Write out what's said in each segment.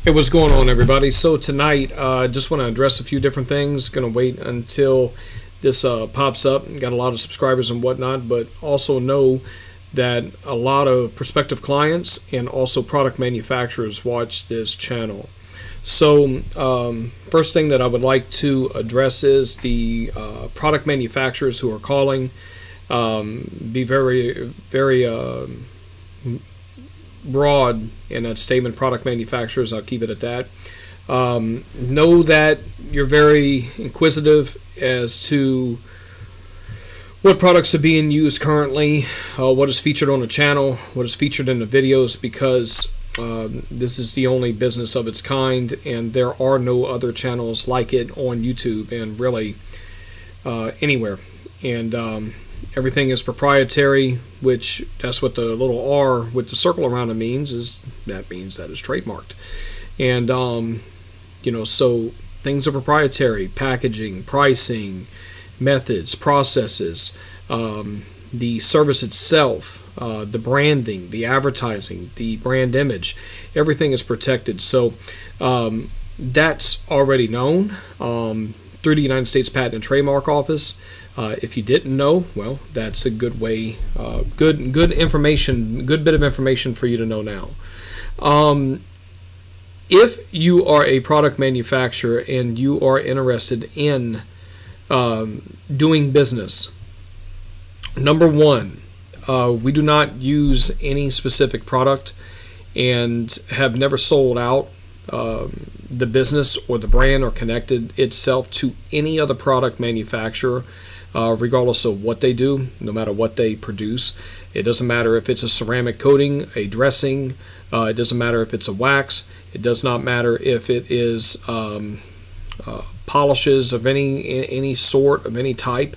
Hey, what's going on, everybody? So tonight, I just want to address a few different things. Going to wait until this pops up. Got a lot of subscribers and whatnot, but also know that a lot of prospective clients and also product manufacturers watch this channel. So first thing that I would like to address is the product manufacturers who are calling. Be very broad in that statement. Product manufacturers, I'll keep it at that. Know that you're very inquisitive as to what products are being used currently, what is featured on the channel, what is featured in the videos, because this is the only business of its kind, and there are no other channels like it on YouTube and really anywhere. And everything is proprietary, which that's what the little R with the circle around it means. That means that it's trademarked. And so things are proprietary: packaging, pricing, methods, processes, the service itself, the branding, the advertising, the brand image. Everything is protected. So that's already known through the United States Patent and Trademark Office. If you didn't know, well, that's a good way, good information, good bit of information for you to know now. If you are a product manufacturer and you are interested in doing business, number one, we do not use any specific product and have never sold out the business or the brand or connected itself to any other product manufacturer. Regardless of what they do, no matter what they produce. It doesn't matter if it's a ceramic coating, a dressing, it doesn't matter if it's a wax, it does not matter if it is polishes of any sort, of any type.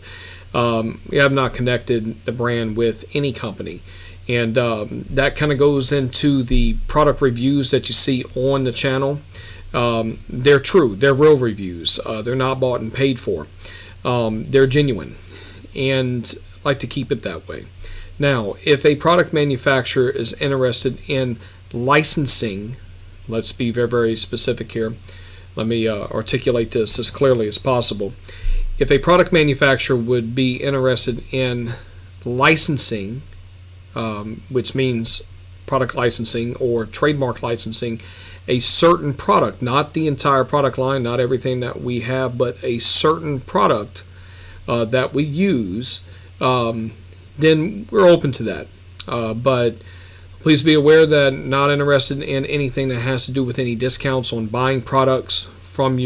We have not connected the brand with any company. And that kind of goes into the product reviews that you see on the channel. They're true, they're real reviews, they're not bought and paid for. They're genuine, and I like to keep it that way. Now, if a product manufacturer is interested in licensing, let's be very, very specific here. Let me articulate this as clearly as possible. If a product manufacturer would be interested in licensing, which means product licensing or trademark licensing, a certain product, not the entire product line, not everything that we have, but a certain product that we use, then we're open to that. But please be aware that not interested in anything that has to do with any discounts on buying products from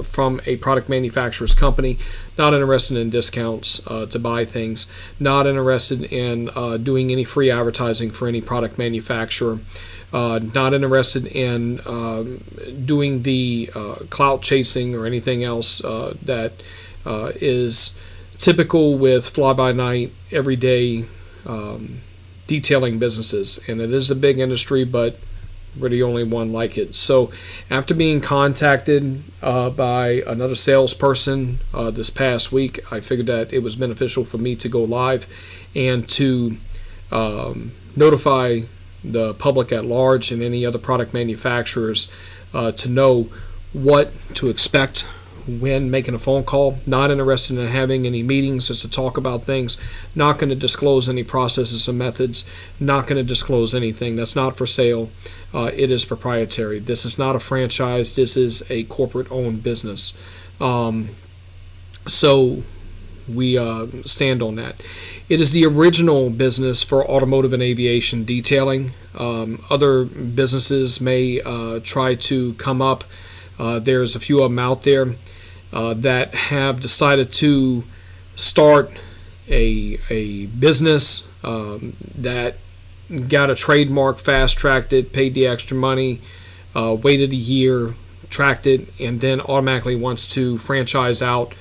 from a product manufacturer's company. Not interested in discounts to buy things. Not interested in doing any free advertising for any product manufacturer. Not interested in doing the clout chasing or anything else that is typical with fly-by-night, everyday detailing businesses. And it is a big industry, but we're the only one like it. So after being contacted by another salesperson this past week, I figured that it was beneficial for me to go live and to notify the public at large and any other product manufacturers to know what to expect when making a phone call. Not interested in having any meetings just to talk about things. Not going to disclose any processes or methods. Not going to disclose anything. That's not for sale. It is proprietary. This is not a franchise. This is a corporate-owned business. So we stand on that. It is the original business for automotive and aviation detailing. Other businesses may try to come up. There's a few of them out there that have decided to start a business that got a trademark, fast-tracked it, paid the extra money, waited a year, tracked it, and then automatically wants to franchise out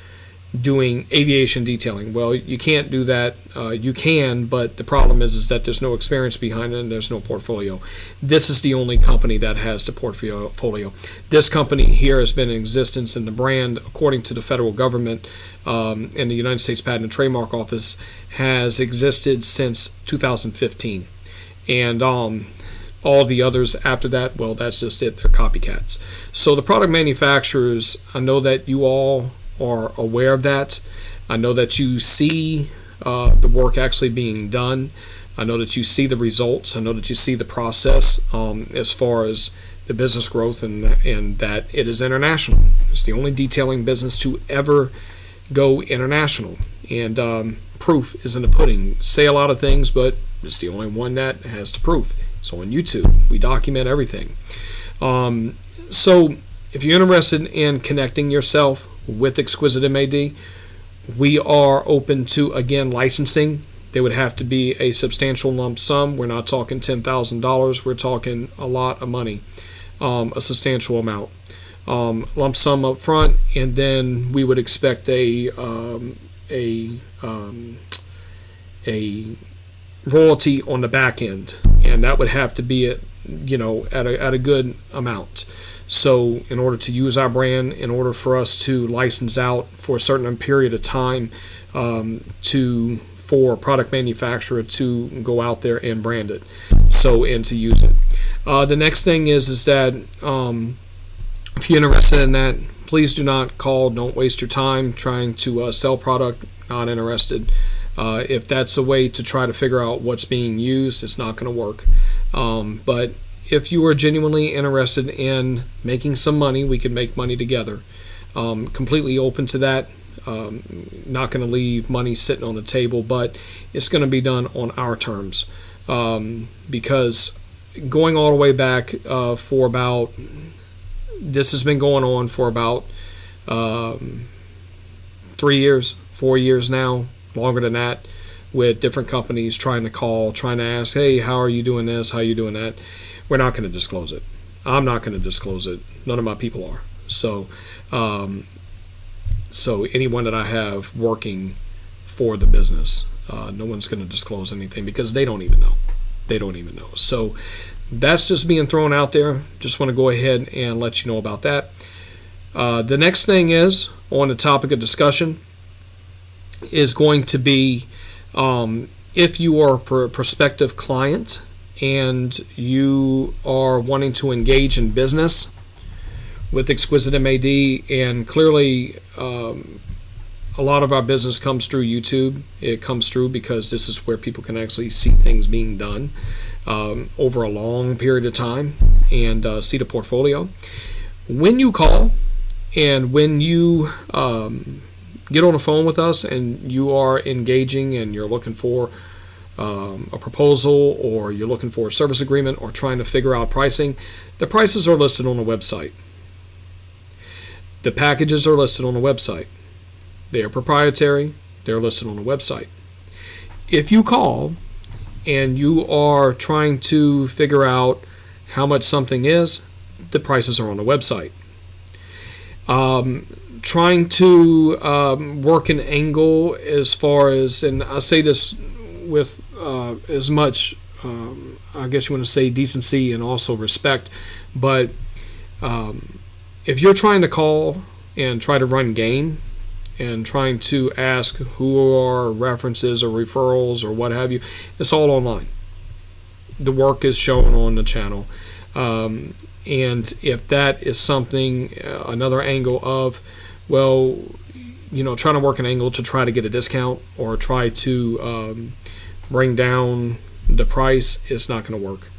doing aviation detailing. Well, you can't do that. You can, but the problem is that there's no experience behind it and there's no portfolio. This is the only company that has the portfolio. This company here has been in existence, and the brand, according to the federal government and the United States Patent and Trademark Office, has existed since 2015. And All the others after that, well, that's just it. They're copycats. So the product manufacturers, I know that you all are aware of that. I know that you see the work actually being done. I know that you see the results. I know that you see the process as far as the business growth, and that it is international. It's the only detailing business to ever go international. And proof is in the pudding. Say a lot of things, but it's the only one that has the proof. So on YouTube, we document everything. So if you're interested in connecting yourself with Exquisite MAD, we are open to, again, licensing. There would have to be a substantial lump sum. We're not talking $10,000. We're talking a lot of money, a substantial amount. Lump sum up front, and then we would expect a royalty on the back end, and that would have to be at a good amount. So in order to use our brand, in order for us to license out for a certain period of time, for a product manufacturer to go out there and brand it, and to use it. The next thing is that if you're interested in that, please do not call. Don't waste your time trying to sell product. Not interested. If that's a way to try to figure out what's being used, it's not going to work. But if you are genuinely interested in making some money, we can make money together. Completely open to that. Not going to leave money sitting on the table, but it's going to be done on our terms. Because going all the way back for about, this has been going on for about 3 years, 4 years now, longer than that, with different companies trying to call, trying to ask, hey, how are you doing this? How are you doing that? We're not going to disclose it. I'm not going to disclose it. None of my people are. So anyone that I have working for the business, no one's going to disclose anything because they don't even know. They don't even know. So that's just being thrown out there. Just want to go ahead and let you know about that. The next thing is, on the topic of discussion, is going to be if you are a prospective client and you are wanting to engage in business with Exquisite MAD, and clearly a lot of our business comes through YouTube. It comes through because this is where people can actually see things being done over a long period of time and see the portfolio. When you call and when you get on the phone with us and you are engaging and you're looking for a proposal, or you're looking for a service agreement, or trying to figure out pricing, the prices are listed on the website. The packages are listed on the website. They are proprietary. They're listed on the website. If you call and you are trying to figure out how much something is, the prices are on the website. Trying to work an angle as far as, and I say this with as much, I guess you want to say, decency and also respect, but if you're trying to call and try to run game and trying to ask who are references or referrals or what have you, it's all online. The work is shown on the channel. And if that is something, another angle of, well, trying to work an angle to try to get a discount or try to bring down the price, it's not going to work.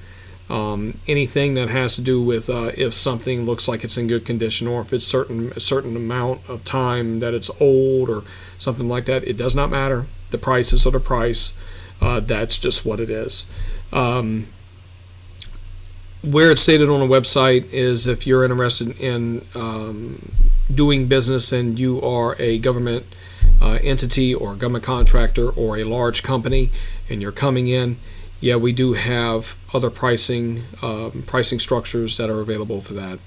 Anything that has to do with if something looks like it's in good condition, or if it's a certain amount of time that it's old or something like that, it does not matter. The price is the price. That's just what it is. Where it's stated on the website is if you're interested in doing business and you are a government entity or government contractor or a large company and you're coming in, yeah, we do have other pricing structures that are available for that.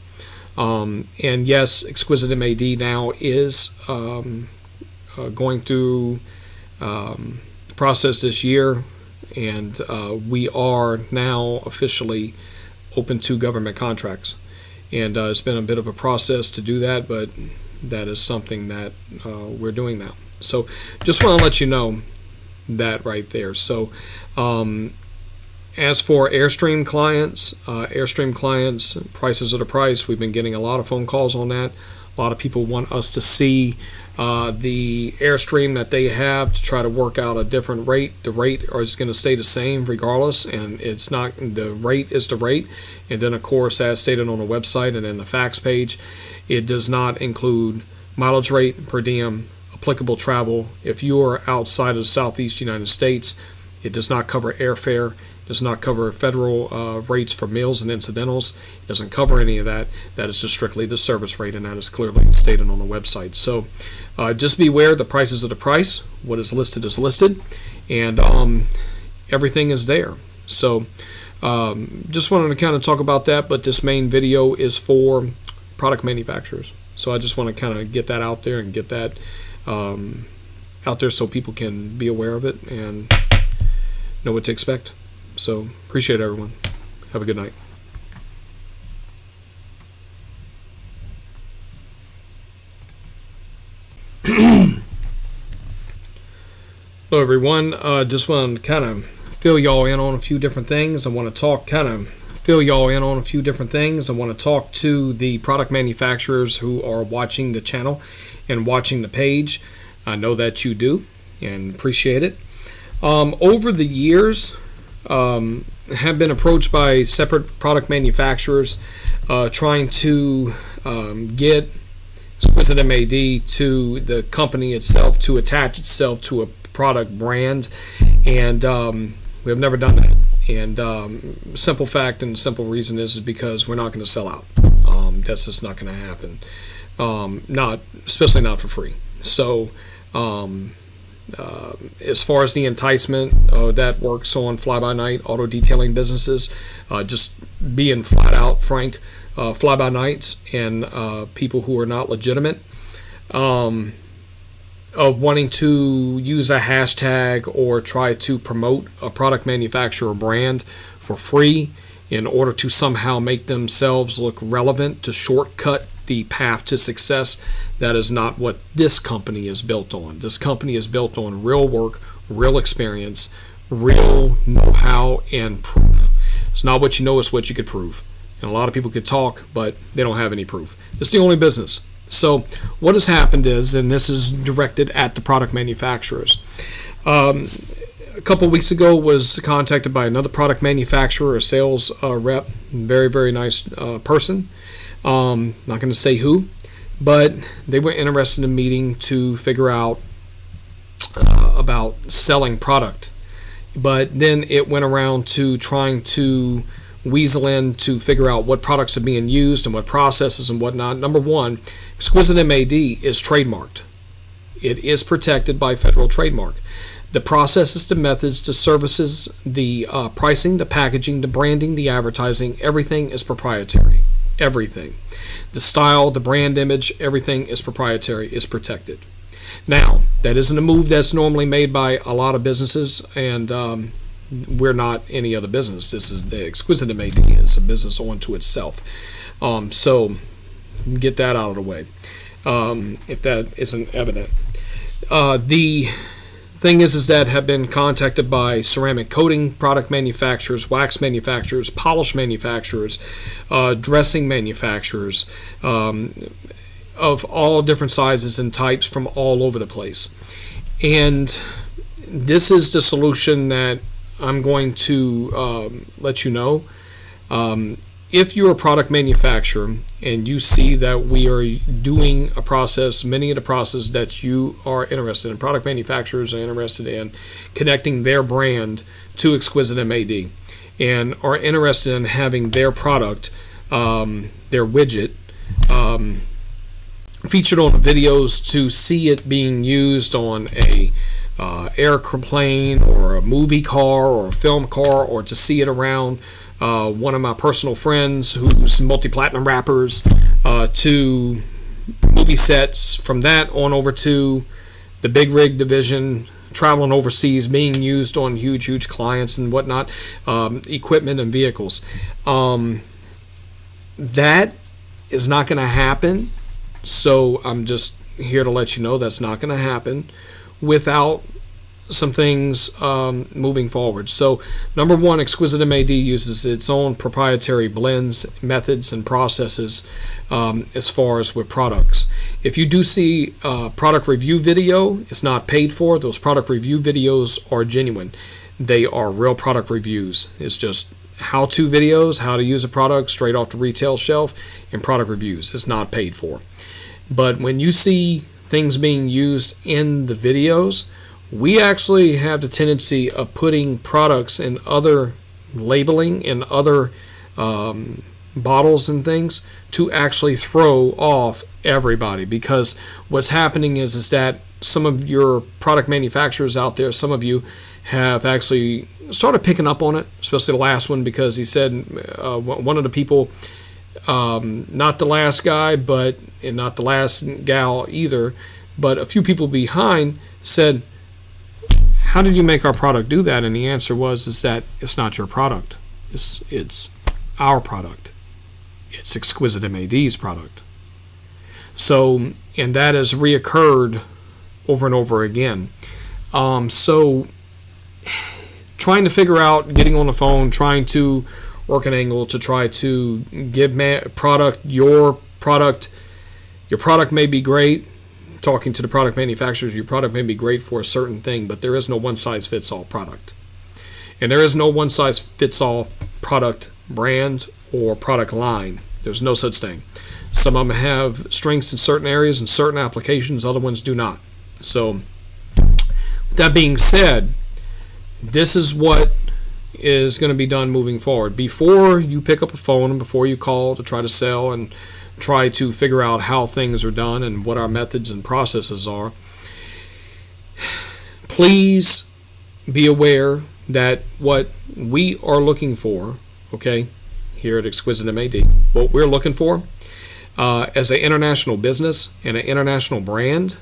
And yes, Exquisite MAD now is going through the process this year, and we are now officially open to government contracts. And it's been a bit of a process to do that, but that is something that we're doing now. So just want to let you know that right there. So As for Airstream clients, prices are the price. We've been getting a lot of phone calls on that. A lot of people want us to see the Airstream that they have to try to work out a different rate. The rate is going to stay the same regardless, and it's not, the rate is the rate. And then, of course, as stated on the website and in the facts page, it does not include mileage rate, per diem, applicable travel. If you are outside of the Southeast United States, it does not cover airfare. Does not cover federal rates for meals and incidentals. It doesn't cover any of that. That is just strictly the service rate, and that is clearly stated on the website. So just be aware, the prices are the price. What is listed, and everything is there. So just wanted to kind of talk about that, but this main video is for product manufacturers. So I just want to kind of get that out there and get that out there so people can be aware of it and know what to expect. So appreciate it, everyone. Have a good night. Hello, everyone. Just want to kind of fill y'all in on a few different things. I want to talk to the product manufacturers who are watching the channel and watching the page. I know that you do and appreciate it. Over the years, have been approached by separate product manufacturers trying to get Exquisite MAD to the company itself, to attach itself to a product brand, and we have never done that. And simple fact and simple reason is because we're not going to sell out. That's just not going to happen. Especially not for free. So as far as the enticement that works on fly-by-night auto detailing businesses, just being flat out frank, fly-by-nights and people who are not legitimate, of wanting to use a hashtag or try to promote a product manufacturer brand for free in order to somehow make themselves look relevant, to shortcut the path to success. That is not what this company is built on. This company is built on real work, real experience, real know-how, and proof. It's not what you know, it's what you could prove. And a lot of people could talk, but they don't have any proof. It's the only business. So what has happened is, and this is directed at the product manufacturers, a couple weeks ago was contacted by another product manufacturer, a sales rep, very, very nice person. Not going to say who, but they were interested in meeting to figure out about selling product. But then it went around to trying to weasel in to figure out what products are being used and what processes and whatnot. Number one, Exquisite MAD is trademarked. It is protected by federal trademark. The processes, the methods, the services, the pricing, the packaging, the branding, the advertising, everything is proprietary. Everything. The style, the brand image, everything is proprietary, is protected. Now, that isn't a move that's normally made by a lot of businesses, and we're not any other business. This is the Exquisite MAD is a business unto itself. So get that out of the way, if that isn't evident. The thing is that have been contacted by ceramic coating product manufacturers, wax manufacturers, polish manufacturers, dressing manufacturers, of all different sizes and types from all over the place. And this is the solution that I'm going to let you know. If you're a product manufacturer and you see that we are doing a process, many of the processes that you are interested in, product manufacturers are interested in connecting their brand to Exquisite MAD and are interested in having their product, their widget, featured on videos, to see it being used on a airplane or a movie car or a film car, or to see it around one of my personal friends who's multi-platinum rappers, to movie sets, from that on over to the big rig division, traveling overseas, being used on huge clients and whatnot, equipment and vehicles. That is not going to happen. So I'm just here to let you know that's not going to happen without some things moving forward. So, number one, Exquisite MAD uses its own proprietary blends, methods, and processes as far as with products. If you do see a product review video, it's not paid for. Those product review videos are genuine. They are real product reviews. It's just how-to videos, how to use a product straight off the retail shelf, and product reviews. It's not paid for. But when you see things being used in the videos, we actually have the tendency of putting products in other labeling and other bottles and things to actually throw off everybody, because what's happening is that some of your product manufacturers out there, some of you have actually started picking up on it, especially the last one, because he said one of the people, not the last guy, but and not the last gal either, but a few people behind said, how did you make our product do that? And the answer is that it's not your product. It's our product. It's Exquisite MAD's product. So, and that has reoccurred over and over again. So, trying to figure out, getting on the phone, trying to work an angle to try to give your product may be great. Talking to the product manufacturers, your product may be great for a certain thing, but there is no one-size-fits-all product. And there is no one-size-fits-all product brand or product line. There's no such thing. Some of them have strengths in certain areas and certain applications, other ones do not. So, with that being said, this is what is going to be done moving forward. Before you pick up a phone and before you call to try to sell and try to figure out how things are done and what our methods and processes are, please be aware that what we are looking for, okay, here at Exquisite MAD, what we're looking for as an international business and an international brand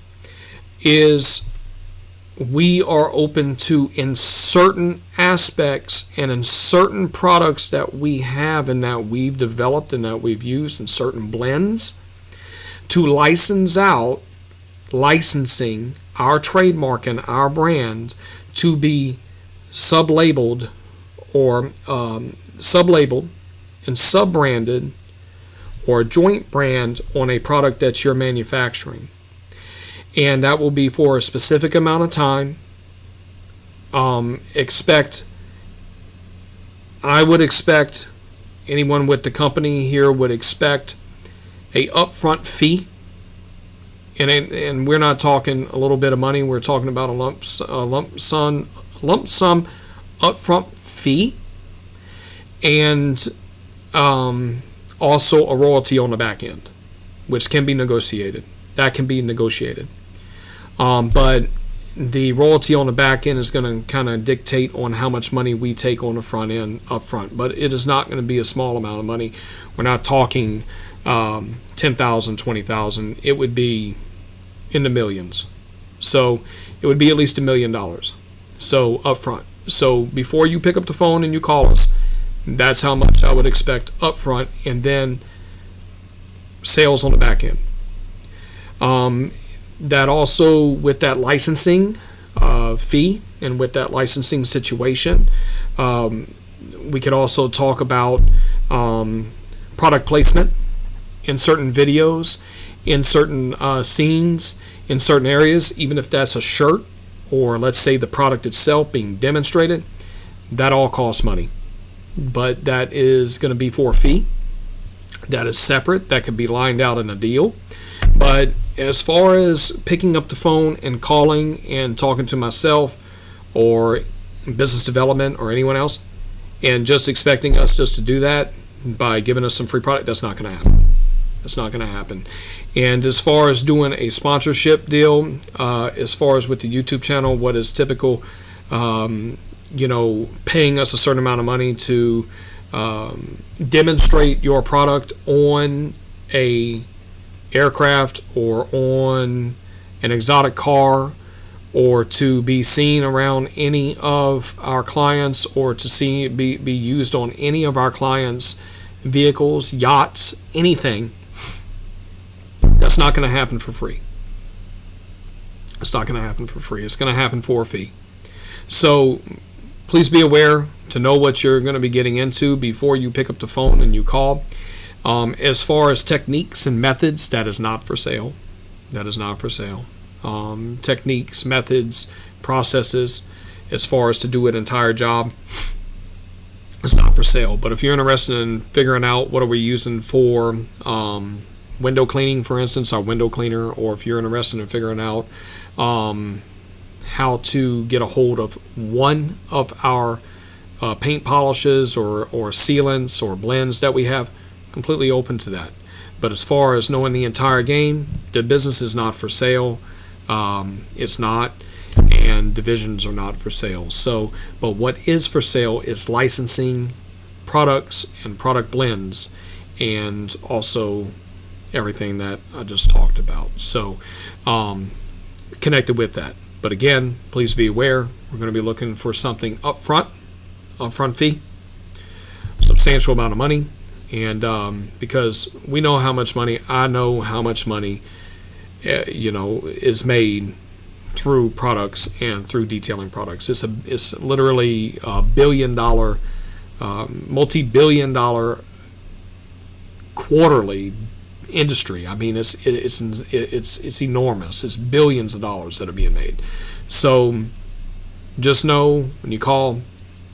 is we are open to, in certain aspects and in certain products that we have and that we've developed and that we've used in certain blends, to licensing our trademark and our brand to be sublabeled or sublabeled and sub-branded or a joint brand on a product that you're manufacturing. And that will be for a specific amount of time. I would expect, anyone with the company here would expect a upfront fee. And we're not talking a little bit of money. We're talking about a lump sum upfront fee, and also a royalty on the back end, which can be negotiated. That can be negotiated. But the royalty on the back end is going to kind of dictate on how much money we take on the front end up front. But it is not going to be a small amount of money. We're not talking $10,000, $20,000. It would be in the millions. So it would be at least $1 million. So up front. So before you pick up the phone and you call us, that's how much I would expect up front, and then sales on the back end. That also, with that licensing fee and with that licensing situation, we could also talk about product placement in certain videos, in certain scenes, in certain areas, even if that's a shirt or let's say the product itself being demonstrated. That all costs money, but that is going to be for a fee. That is separate. That could be lined out in a deal. But as far as picking up the phone and calling and talking to myself or business development or anyone else and just expecting us just to do that by giving us some free product, that's not going to happen. That's not going to happen. And as far as doing a sponsorship deal, as far as with the YouTube channel, what is typical, paying us a certain amount of money to demonstrate your product on a aircraft or on an exotic car, or to be seen around any of our clients, or to be used on any of our clients' vehicles, yachts, anything. That's not going to happen for free. It's not going to happen for free. It's going to happen for a fee. So please be aware to know what you're going to be getting into before you pick up the phone and you call. As far as techniques and methods, that is not for sale. That is not for sale. Techniques, methods, processes, as far as to do an entire job, it's not for sale. But if you're interested in figuring out what are we using for window cleaning, for instance, our window cleaner, or if you're interested in figuring out how to get a hold of one of our paint polishes or sealants or blends that we have, completely open to that. But as far as knowing the entire game, the business is not for sale. It's not, and divisions are not for sale. So, but what is for sale is licensing products and product blends, and also everything that I just talked about. So, connected with that. But again, please be aware, we're going to be looking for something upfront fee, substantial amount of money. And because we know how much money, I know how much money, is made through products and through detailing products. It's literally a billion-dollar, multi-billion-dollar quarterly industry. I mean, it's enormous. It's billions of dollars that are being made. So just know when you call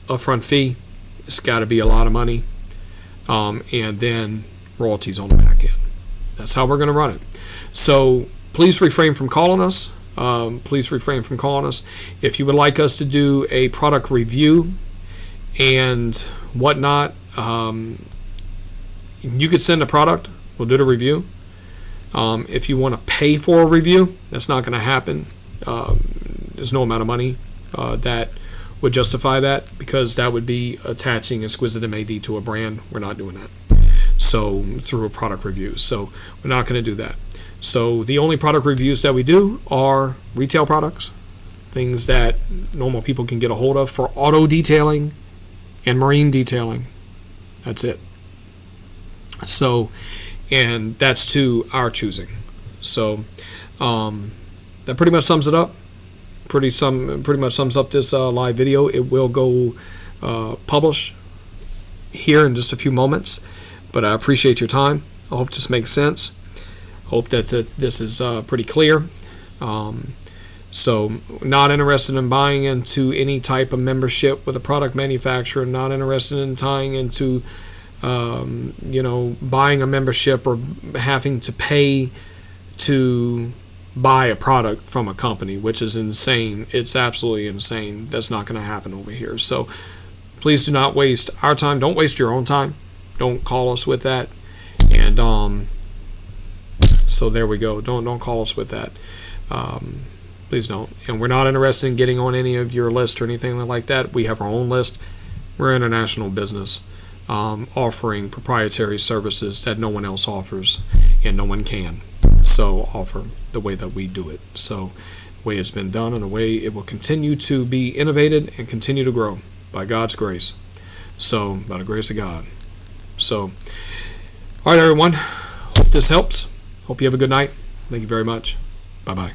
upfront fee, it's got to be a lot of money. And then royalties on the back end. That's how we're going to run it. So please refrain from calling us. If you would like us to do a product review and whatnot, you could send a product. We'll do the review. If you want to pay for a review, that's not going to happen. There's no amount of money that would justify that, because that would be attaching Exquisite MAD to a brand. We're not doing that. So through a product review. So we're not going to do that. So the only product reviews that we do are retail products, things that normal people can get a hold of for auto detailing and marine detailing. That's it. So, and that's to our choosing. So that pretty much sums it up. Pretty much sums up this live video. It will go publish here in just a few moments, but I appreciate your time. I hope this makes sense. Hope that this is pretty clear. So not interested in buying into any type of membership with a product manufacturer, not interested in tying into buying a membership or having to pay to buy a product from a company, which is insane. It's absolutely insane. That's not going to happen over here. So please do not waste our time. Don't waste your own time. Don't call us with that. And so there we go. Don't call us with that. Please don't. And we're not interested in getting on any of your list or anything like that. We have our own list. We're an international business, offering proprietary services that no one else offers and no one can offer the way that we do it. So the way it's been done and the way it will continue to be innovated and continue to grow by God's grace. So by the grace of God. So all right, everyone, hope this helps. Hope you have a good night. Thank you very much. Bye-bye.